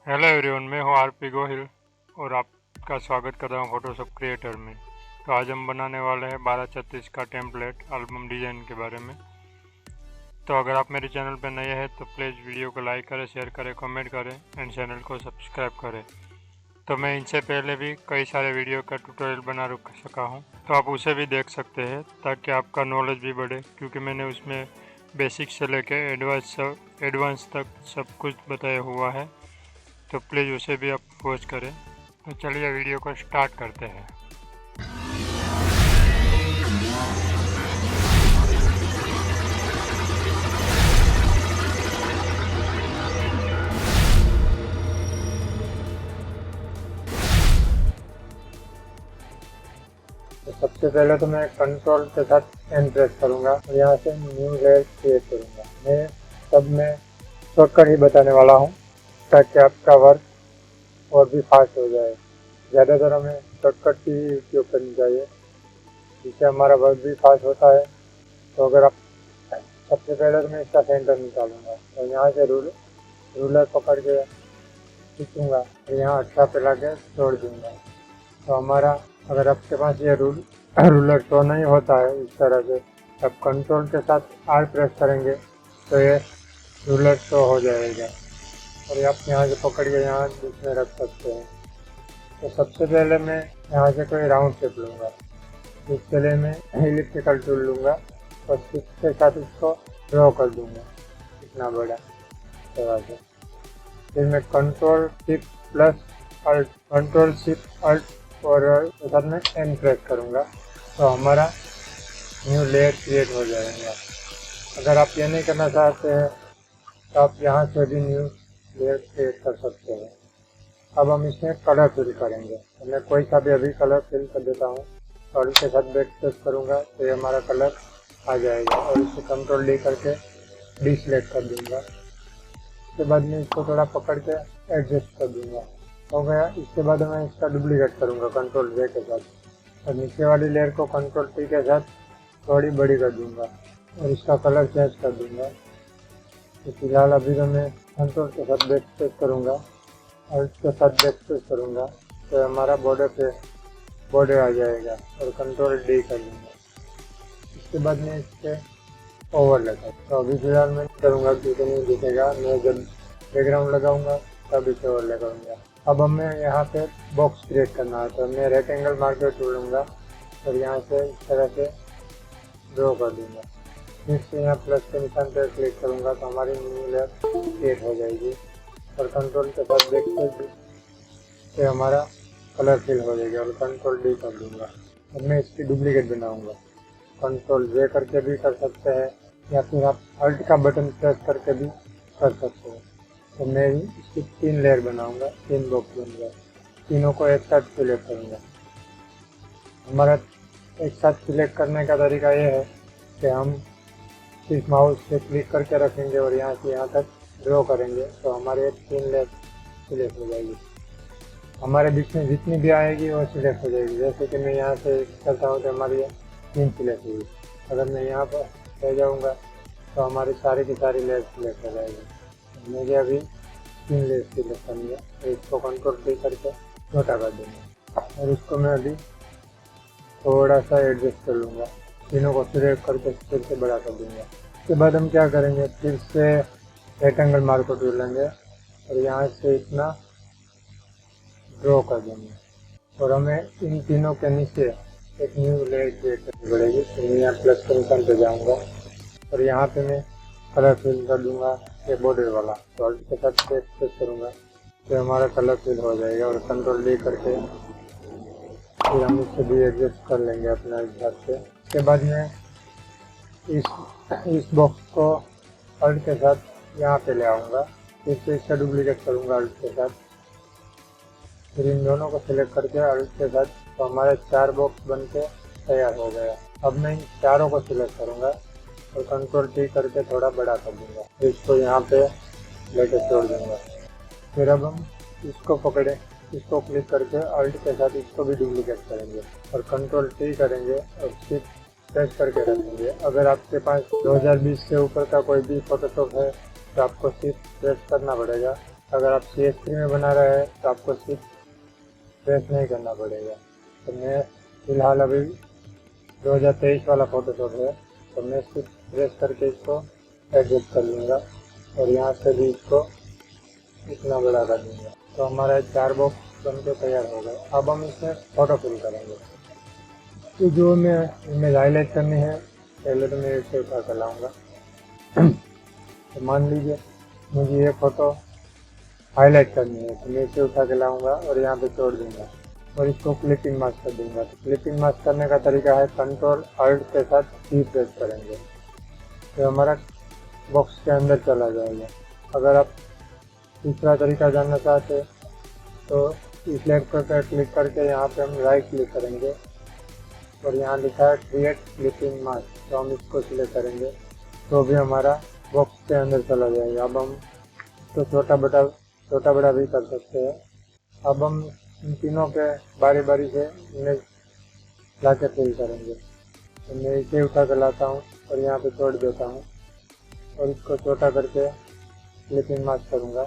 Hello everyone, मैं हूँ RP Gohil और आपका स्वागत कर रहा हूँ फोटोशॉप क्रिएटर में। तो आज हम बनाने वाले हैं 12:36 का टेम्पलेट एल्बम डिज़ाइन के बारे में। तो अगर आप मेरे चैनल पर नए हैं तो प्लीज़ वीडियो को लाइक करें, शेयर करें, कमेंट करें एंड चैनल को सब्सक्राइब करें। तो मैं इनसे पहले भी कई सारे वीडियो का ट्यूटोरियल बना सका हूँ, तो आप उसे भी देख सकते हैं ताकि आपका नॉलेज भी बढ़े, क्योंकि मैंने उसमें बेसिक से लेकर एडवांस तक सब कुछ बताया हुआ है। तो प्लीज़ उसे भी आप वॉच करें। तो चलिए वीडियो को स्टार्ट करते हैं। तो सबसे पहले तो मैं कंट्रोल के साथ एन प्रेस करूंगा और यहाँ से न्यू लेयर क्रिएट करूंगा। मैं सब में शॉर्टकट ही बताने वाला हूँ ताकि आपका वर्क और भी फास्ट हो जाए। ज़्यादातर हमें शॉर्टकट की उपयोग करनी चाहिए, जिससे हमारा वर्क भी फास्ट होता है। तो अगर आप सबसे पहले तो मैं इसका सेंटर निकालूंगा और यहाँ से रूलर पकड़ के खींचूंगा और यहाँ 18 पे ला के छोड़ दूंगा। तो हमारा, अगर आपके पास ये रूलर शो नहीं होता है इस तरह से, आप कंट्रोल के साथ आर प्रेस करेंगे तो ये रूलर शो हो जाएगा और आप यहाँ से पकड़ के यहाँ बीच में रख सकते हैं। तो सबसे पहले मैं यहाँ से कोई राउंड शेप लूँगा। इसके लिए मैं इलिप्टिकल टूल लूँगा और स्टिक के साथ इसको ड्रॉ कर दूँगा इतना बड़ा तरह से। फिर मैं कंट्रोल शिफ्ट अल्ट और साथ में एन प्रेस करूँगा तो हमारा न्यू लेयर क्रिएट हो जाएगा। अगर आप ये नहीं करना चाहते हैं तो आप यहाँ से भी न्यू लेयर क्रिएट कर सकते हैं। अब हम इसमें कलर फिल करेंगे। तो मैं कोई सा भी अभी कलर फिल कर देता हूँ और इसके साथ बैक प्रेस करूँगा तो ये हमारा कलर आ जाएगा और इसे कंट्रोल डी करके डिसेलेक्ट कर दूँगा। उसके बाद में इसको थोड़ा पकड़ के एडजस्ट कर दूँगा, हो गया। इसके बाद मैं इसका डुप्लीकेट करूँगा कंट्रोल जे के साथ और नीचे वाली लेयर को कंट्रोल टी के साथ थोड़ी बड़ी कर दूँगा और इसका कलर चेंज कर दूँगा। तो फिलहाल अभी तो मैं कंट्रोल के साथ बैक प्रेस करूँगा और इसके साथ बैक प्रेस करूँगा तो हमारा बॉर्डर आ जाएगा और कंट्रोल डी कर दूँगा। इसके बाद मैं इसके ओवरले कर, तो अभी फिलहाल मैं करूँगा क्योंकि नहीं दिखेगा। मैं जब बैकग्राउंड लगाऊंगा तब इसे ओवरले करूँगा। अब हमें यहाँ पे बॉक्स क्रिएट करना है तो मैं रेक्टेंगल मार्कर टूल लूँगा और यहाँ से इस तरह से ड्रॉ कर दूँगा। फिर से यहाँ प्लस के निशान पर क्लिक करूँगा तो हमारी न्यू लेयर क्रिएट हो जाएगी और कंट्रोल के साथ देखते से हमारा कलर फिल हो जाएगा और कंट्रोल डी कर दूँगा। अब मैं इसकी डुप्लीकेट बनाऊँगा। कंट्रोल जे करके भी कर सकते हैं या फिर आप अल्ट का बटन प्रेस करके भी कर सकते हैं। तो मैं इसकी 3 लेयर बनाऊंगा, 3 बॉक्स बनूंगा। तीनों को एक साथ सिलेक्ट करूंगा। हमारा एक साथ सिलेक्ट करने का तरीका ये है कि हम सिर्फ माउस से क्लिक करके रखेंगे और यहाँ से यहाँ तक ड्रॉ करेंगे तो हमारे 3 लेयर सिलेक्ट हो जाएगी। हमारे बीच में जितनी भी आएगी वो सिलेक्ट हो जाएगी। जैसे कि मैं यहाँ से करता हूँ तो हमारी 3 सिलेक्ट हुई। अगर मैं यहाँ पर रह जाऊँगा तो हमारी सारी की सारी लेयर सिलेक्ट हो जाएगी। मुझे अभी 3 लेयर सिलेक्ट करनी है तो इसको कंट्रोल टी करके छोटा कर दूँगा और इसको मैं अभी थोड़ा सा एडजस्ट कर लूँगा। तीनों को सिलेक्ट करके फिर से बड़ा कर दूँगा। उसके बाद हम क्या करेंगे, फिर से रेक्टेंगल मार्कर टूल लेंगे और यहाँ से इतना ड्रॉ कर देंगे और हमें इन तीनों के नीचे एक न्यू लेयर क्रिएट करनी पड़ेगी। तो मैं यहाँ प्लस के निशान पे जाऊँगा और यहाँ पे मैं कलर फिल कर दूँगा ये बॉर्डर वाला। तो अल्ट के साथ बैक प्रेस करूँगा तो हमारा कलर फिल हो जाएगा और कंट्रोल डी करके फिर हम इससे भी एडजस्ट कर लेंगे अपना हिसाब से। उसके बाद में इस बॉक्स को अल्ट के साथ यहाँ पे ले आऊँगा, फिर से इसका डुप्लीकेट करूँगा अल्ट के साथ, फिर इन दोनों को सिलेक्ट करके अल्ट के साथ तो हमारे 4 बॉक्स बन के तैयार हो गया। अब मैं इन चारों को सिलेक्ट करूँगा और कंट्रोल टी करके थोड़ा बड़ा कर दूँगा, फिर इसको यहाँ पे लेके छोड़ दूँगा। फिर अब हम इसको पकड़े, इसको क्लिक करके अल्ट के साथ इसको भी डुप्लीकेट करेंगे और कंट्रोल टी करेंगे और शिफ्ट प्रेस करके रखेंगे। अगर आपके पास 2020 से ऊपर का कोई भी फोटोशॉप है तो आपको शिफ्ट प्रेस करना पड़ेगा अगर आप CS3 में बना रहे हैं तो आपको सिर्फ प्रेस नहीं करना पड़ेगा। तो मैं फिलहाल अभी 2023 वाला फोटोशॉप है, तो मैं सिर्फ प्रेस करके इसको एडजस्ट कर लूँगा और यहाँ से भी इसको इतना बड़ा कर दूँगा। तो हमारा 4 बॉक्स बन के तैयार हो गए। अब हम इसमें फोटो फिल करेंगे। तो जो मैं इमेज हाईलाइट करनी है, पहले तो मैं इसे उठा कर लाऊँगा। तो मान लीजिए मुझे ये फ़ोटो हाईलाइट करनी है, तो मैं इसे उठा के लाऊँगा और यहाँ पे छोड़ दूँगा और इसको क्लिपिंग मास्क कर दूँगा। तो क्लिपिंग मास्क करने का तरीका है कंट्रोल अल्ट के साथ C प्रेस करेंगे, तो हमारा बॉक्स के अंदर चला जाएगा। अगर आप तीसरा तरीका जानना चाहते हैं तो इस लेयर पर क्लिक करके यहाँ पे हम राइट क्लिक करेंगे और यहाँ लिखा है क्रिएट क्लिपिंग मास्क, तो हम इसको सिलेक्ट करेंगे तो भी हमारा बॉक्स के अंदर चला जाएगा। अब हम तो छोटा बड़ा भी कर सकते हैं। अब हम इन तीनों पे बारी बारी से इमेज ला के फिल करेंगे। तो मैं इसे उठा कर लाता हूँ और यहाँ पे छोड़ देता हूँ और इसको छोटा करके क्लिपिंग मास्क करूँगा।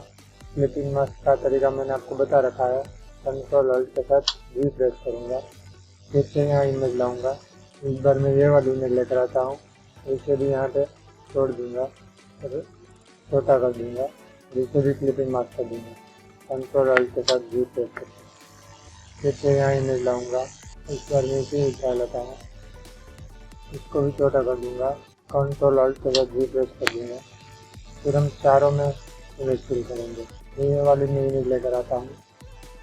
क्लिपिंग मास्क का तरीका मैंने आपको बता रखा है, कंट्रोल अल्ट के साथ V प्रेस करूँगा, फिर से यहाँ इमेज लाऊँगा। इस बार मैं ये वाली इमेज लेकर आता हूँ, इसे भी यहाँ पे छोड़ दूँगा और छोटा कर दूँगा, इसे भी क्लिपिंग मास्क कर दूँगा, कंट्रोल अल्ट के साथ V प्रेस करके फिर से यहाँ इमेज लाऊँगा। इस बार मैं इसे उठा लेता हूँ, इसको भी छोटा कर दूँगा, कंट्रोल अल्ट के साथ V प्रेस कर दूँगा। फिर हम चारों में इमेज फिल करेंगे। ये वाली मैं इमेज लेकर आता हूँ,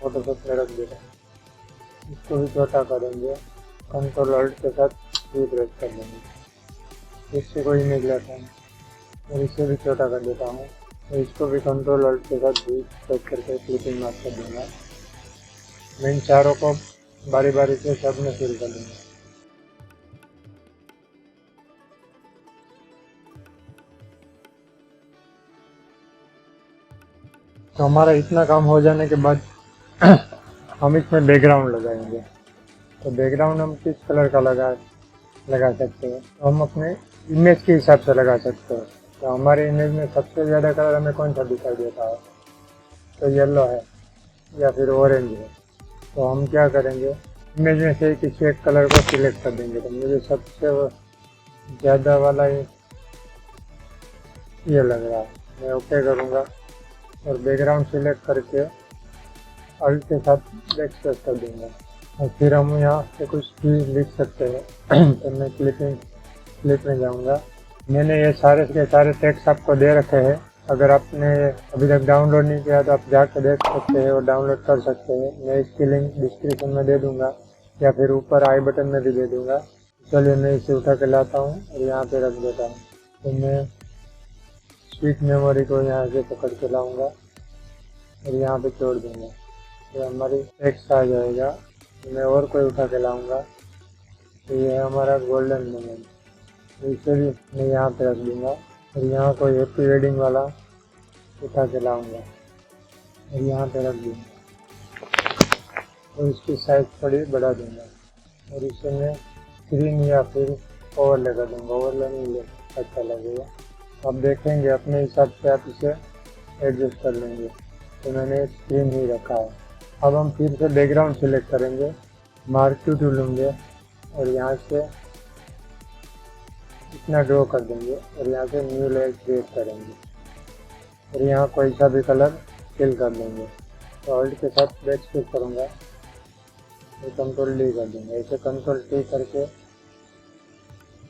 फोटोशॉप में रख देता हूँ, इसको भी छोटा करेंगे, कंट्रोल अल्ट के साथ V प्रेस कर देंगे। इससे कोई इमेज लेता हूँ और इसे भी छोटा कर देता हूँ और इसको भी कंट्रोल अल्ट के साथ V प्रेस करके क्लिपिंग मास्क कर दूँगा। मैं इन चारों को बारी बारी से सब में फिल कर दूँगा। तो हमारा इतना काम हो जाने के बाद हम इसमें बैकग्राउंड लगाएंगे। तो बैकग्राउंड हम किस कलर का लगा सकते हैं, तो हम अपने इमेज के हिसाब से लगा सकते हैं। तो हमारे इमेज में सबसे ज़्यादा कलर हमें कौन सा दिखाई देता है, तो येलो है या फिर ऑरेंज है। तो हम क्या करेंगे, इमेज में से किसी एक कलर को सिलेक्ट कर देंगे। तो मुझे सबसे ज़्यादा वाला ये लग रहा है, मैं ओके करूँगा और बैकग्राउंड सिलेक्ट करके अल्ट के साथ बैकस्पेस कर दूँगा और फिर हम यहाँ से कुछ भी लिख सकते हैं। तो मैं क्लिप में जाऊँगा। मैंने ये सारे के सारे टेक्स्ट आपको दे रखे हैं, अगर आपने अभी तक डाउनलोड नहीं किया तो आप जाकर देख सकते हैं और डाउनलोड कर सकते हैं। मैं इसकी लिंक डिस्क्रिप्शन में दे दूँगा या फिर ऊपर आई बटन में भी दे दूँगा। चलिए मैं इसे उठा के लाता हूँ और यहाँ पे रख देता हूँ। तो मैं स्वीट मेमोरी को यहाँ से पकड़ के लाऊँगा और यहाँ पे छोड़ दूँगा, तो हमारी टेक्स्ट आ जाएगा। मैं और कोई उठा के लाऊँगा, तो ये है हमारा गोल्डन मोमेंट, तो इसे भी मैं यहाँ पे रख दूँगा और यहाँ कोई हैप्पी वेडिंग वाला उठा के लाऊँगा और यहाँ पे रख दूँगा और इसकी साइज थोड़ी बढ़ा दूँगा और इसे मैं स्क्रीन या फिर ओवरले कर दूँगा। ओवरले नहीं ले अच्छा लगेगा, अब देखेंगे अपने हिसाब से आप इसे एडजस्ट कर लेंगे। तो मैंने स्क्रीन ही रखा है। अब हम फिर से बैकग्राउंड सिलेक्ट करेंगे, मार्क टू लूँगे और यहाँ से इतना ड्रॉ कर देंगे और यहाँ से न्यू लेयर क्रिएट करेंगे और यहाँ कोई सा भी कलर फिल कर देंगे। तो अल्ट के साथ बैकस्पेस करूँगा, तो कंट्रोल डी कर देंगे, इसे कंट्रोल टी करके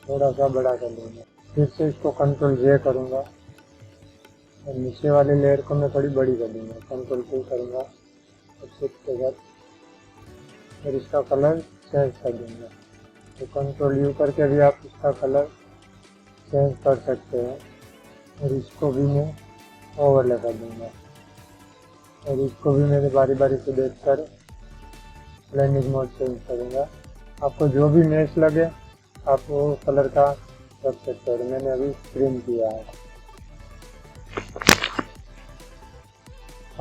थोड़ा सा बड़ा कर देंगे। फिर से इसको कंट्रोल जे करूँगा और नीचे वाली लेयर को मैं थोड़ी बड़ी कर दूँगा, कंट्रोल टी करूँगा और शिफ्ट के साथ और इसका कलर चेंज कर दूँगा। तो कंट्रोल यू करके भी आप इसका कलर चेंज कर सकते हैं और इसको भी मैं ओवरले कर दूँगा और इसको भी मैं बारी बारी से देखकर ब्लेंडिंग मोड चेंज करूँगा। आपको जो भी मैच लगे आप वो कलर का रख सकते हैं। मैंने अभी स्क्रीन किया है।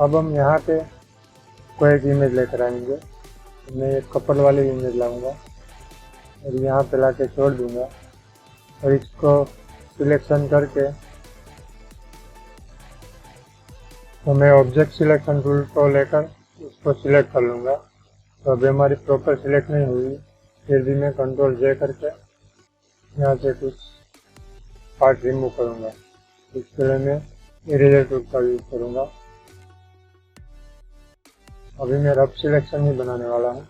अब हम यहाँ पे कोई एक इमेज लेकर आएंगे। मैं एक कपल वाली इमेज लाऊंगा और यहाँ पे ला के छोड़ दूँगा और इसको सिलेक्शन करके तो मैं ऑब्जेक्ट सिलेक्शन टूल को लेकर उसको सिलेक्ट कर लूँगा। तो अभी हमारी प्रॉपर सिलेक्ट नहीं हुई, फिर भी मैं कंट्रोल जे करके यहाँ से कुछ पार्ट रिमूव करूँगा। इसके लिए मैं इरेजर टूल का यूज करूँगा। अभी मैं रफ सिलेक्शन ही बनाने वाला हूँ,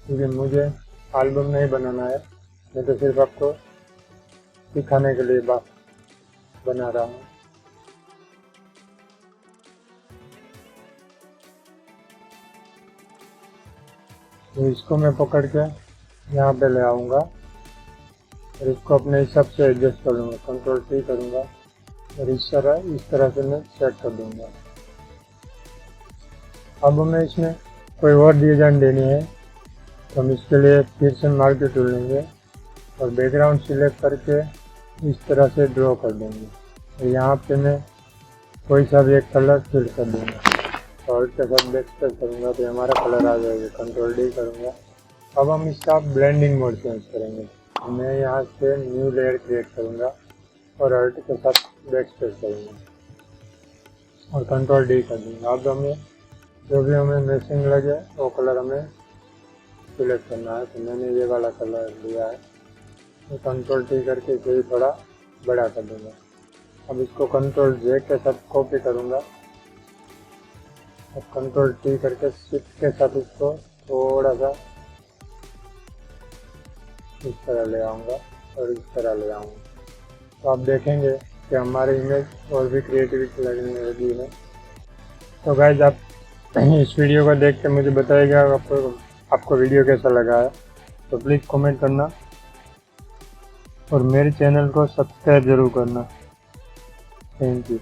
क्योंकि मुझे एल्बम नहीं बनाना है, मैं तो सिर्फ आपको दिखाने के लिए बना रहा हूँ। तो इसको मैं पकड़ के यहाँ पे ले आऊँगा और इसको अपने हिसाब से एडजस्ट कर लूँगा। कंट्रोल टी करूँगा और इस तरह से मैं सेट कर दूँगा। अब हमें इसमें कोई और डिजाइन देनी है, तो हम इसके लिए फिर से मार्कर टूल लेंगे और बैकग्राउंड सिलेक्ट करके इस तरह से ड्रॉ कर देंगे। और यहाँ पे मैं कोई सा भी एक कलर फिल कर दूँगा और इसके साथ बैक स्पेस करूँगा तो हमारा कलर आ जाएगा। कंट्रोल डी करूँगा। अब हम इसका ब्लेंडिंग मोड चेंज करेंगे। मैं यहाँ से न्यू लेयर क्रिएट करूँगा और अल्ट के साथ बैक स्पेस करूँगा और कंट्रोल डी कर दूँगा। अब हमें जो भी हमें मैचिंग लगे वो कलर हमें सिलेक्ट करना है। तो मैंने ये वाला कलर लिया है, तो कंट्रोल टी करके इसे भी थोड़ा बड़ा कर दूँगा। अब इसको कंट्रोल जे के साथ कॉपी करूँगा और कंट्रोल टी करके शिफ्ट के साथ इसको थोड़ा सा इस तरह ले आऊँगा और इस तरह ले आऊँगा। तो आप देखेंगे कि हमारी इमेज और भी क्रिएटिविटी लगने लगी है। तो गाइस, आप इस वीडियो को देख के मुझे बताइएगा आपको वीडियो कैसा लगा है। तो प्लीज़ कमेंट करना और मेरे चैनल को सब्सक्राइब ज़रूर करना। Thank you.